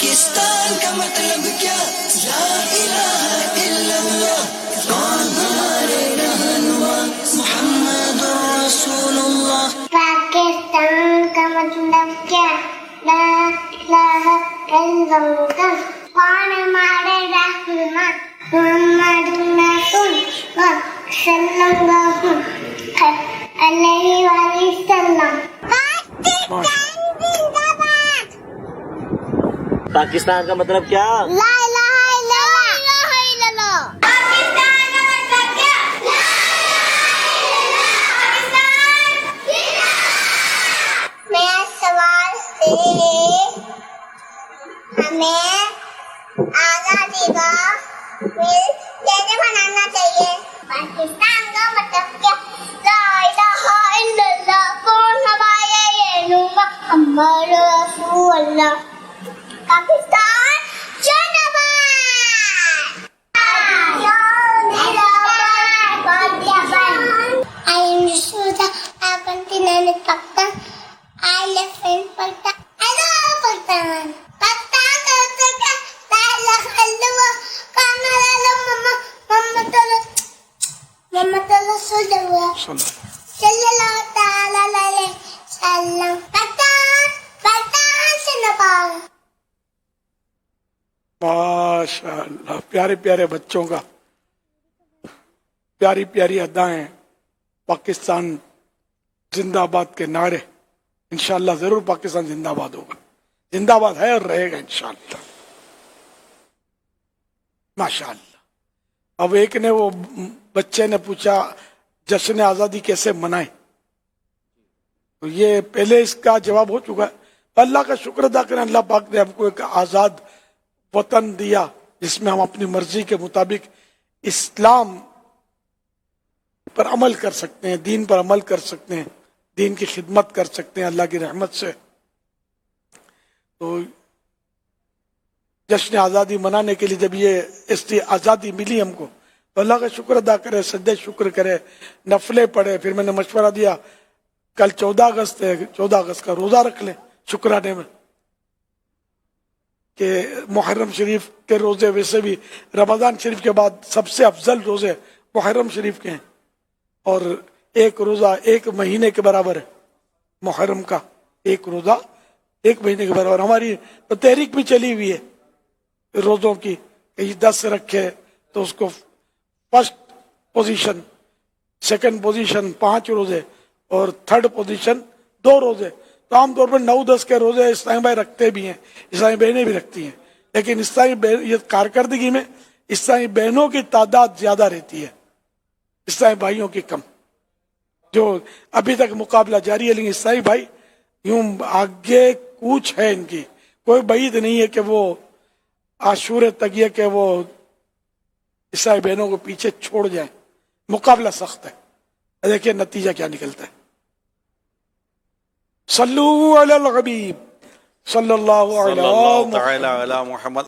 پاکستان کا مطلب کیا؟ لا الہ الا اللہ. کون ہمارے رہنما؟ محمد رسول اللہ. پاکستان کا مطلب کیا؟ لا الہ الا اللہ. کون ہمارے رہنما؟ محمد رسول اللہ صلی اللہ علیہ وسلم. پاکستان کا مطلب کیا؟ لا الہ الا اللہ. پاکستان کا مطلب کیا؟ لا الہ الا اللہ. میرا سوال ہے ہمیں آزادی کا مل کیسے منانا چاہیے؟ پاکستان کا مطلب کیا؟ لا الہ الا اللہ. کون ہمارے رہنما؟ محمد رسول اللہ. پاکستان زندہ باد. I am Yasuda. I continue Pakistan. I live in Pakistan. I love Pakistan. Pakistan ka taka la ilaha illallah. Kana la mama Muhammad Rasulullah sallallahu ta'ala alaihi wasallam. Pakistan zindabad. ماشاء اللہ، پیارے پیارے بچوں کا پیاری پیاری ادائیں، پاکستان زندہ آباد کے نعرے. انشاءاللہ ضرور پاکستان زندہ آباد ہوگا، زندہ آباد ہے اور رہے گا انشاءاللہ. ماشاءاللہ. اب ایک نے وہ بچے نے پوچھا جشن آزادی کیسے منائیں، تو یہ پہلے اس کا جواب ہو چکا ہے. اللہ کا شکر ادا کریں، اللہ پاک نے ہم کو ایک آزاد وطن دیا جس میں ہم اپنی مرضی کے مطابق اسلام پر عمل کر سکتے ہیں، دین پر عمل کر سکتے ہیں، دین کی خدمت کر سکتے ہیں اللہ کی رحمت سے. تو جشن آزادی منانے کے لیے جب یہ اس کی آزادی ملی ہم کو تو اللہ کا شکر ادا کرے، سجدے شکر کرے، نفلیں پڑھے. پھر میں نے مشورہ دیا کل 14 اگست ہے، 14 اگست کا روزہ رکھ لیں شکرانے میں، کہ محرم شریف کے روزے ویسے بھی رمضان شریف کے بعد سب سے افضل روزے محرم شریف کے ہیں، اور ایک روزہ ایک مہینے کے برابر ہے. محرم کا ایک روزہ ایک مہینے کے برابر. ہماری تو تحریک بھی چلی ہوئی ہے روزوں کی، کہ 10 رکھے تو اس کو فرسٹ پوزیشن، سیکنڈ پوزیشن 5 روزے، اور تھرڈ پوزیشن 2 روزے. تو عام طور پر 9-10 کے روزے اسلامی بھائی رکھتے بھی ہیں، اسلامی بہنیں بھی رکھتی ہیں، لیکن یہ کارکردگی میں اسلامی بہنوں کی تعداد زیادہ رہتی ہے، اسلامی بھائیوں کی کم. جو ابھی تک مقابلہ جاری ہے، لیکن اسلامی بھائی یوں آگے کوچ ہے ان کی. کوئی بعید نہیں ہے کہ وہ عاشورے تک یہ کہ وہ اسلامی بہنوں کو پیچھے چھوڑ جائیں. مقابلہ سخت ہے. دیکھیں نتیجہ کیا نکلتا ہے. صلو علی الحبیب صلی اللہ علیہ تعالی علی محمد.